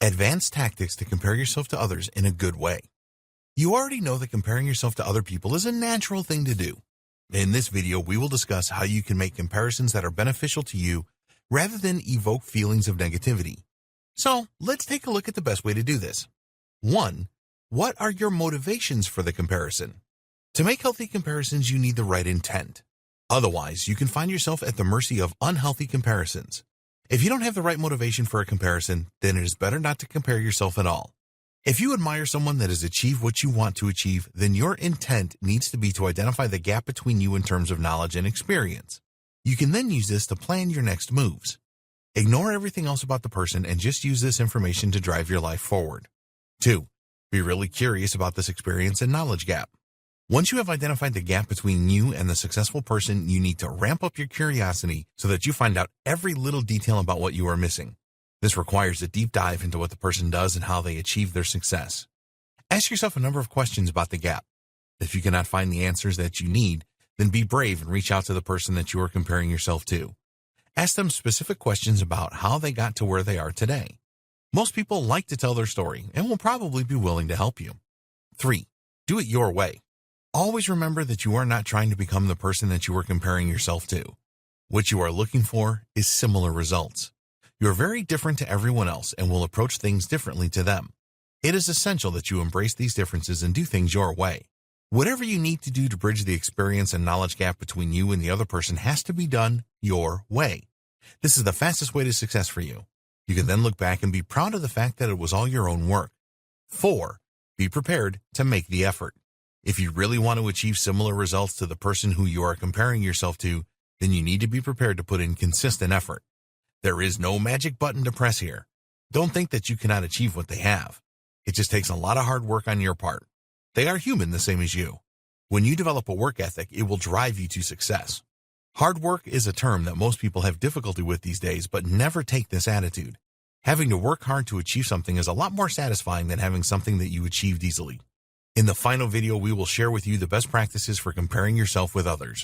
Advanced tactics to compare yourself to others in a good way. You already know that comparing yourself to other people is a natural thing to do. In this video, we will discuss how you can make comparisons that are beneficial to you rather than evoke feelings of negativity. So let's take a look at the best way to do this. 1. What are your motivations for the comparison? To make healthy comparisons, you need the right intent. Otherwise, you can find yourself at the mercy of unhealthy comparisons. If you don't have the right motivation for a comparison, then it is better not to compare yourself at all. If you admire someone that has achieved what you want to achieve, then your intent needs to be to identify the gap between you in terms of knowledge and experience. You can then use this to plan your next moves. Ignore everything else about the person and just use this information to drive your life forward. 2. Be really curious about this experience and knowledge gap. Once you have identified the gap between you and the successful person, you need to ramp up your curiosity so that you find out every little detail about what you are missing. This requires a deep dive into what the person does and how they achieve their success. Ask yourself a number of questions about the gap. If you cannot find the answers that you need, then be brave and reach out to the person that you are comparing yourself to. Ask them specific questions about how they got to where they are today. Most people like to tell their story and will probably be willing to help you. 3. Do it your way. Always remember that you are not trying to become the person that you are comparing yourself to. What you are looking for is similar results. You are very different to everyone else and will approach things differently to them. It is essential that you embrace these differences and do things your way. Whatever you need to do to bridge the experience and knowledge gap between you and the other person has to be done your way. This is the fastest way to success for you. You can then look back and be proud of the fact that it was all your own work. 4. Be prepared to make the effort. If you really want to achieve similar results to the person who you are comparing yourself to, then you need to be prepared to put in consistent effort. There is no magic button to press here. Don't think that you cannot achieve what they have. It just takes a lot of hard work on your part. They are human the same as you. When you develop a work ethic, it will drive you to success. Hard work is a term that most people have difficulty with these days, but never take this attitude. Having to work hard to achieve something is a lot more satisfying than having something that you achieved easily. In the final video, we will share with you the best practices for comparing yourself with others.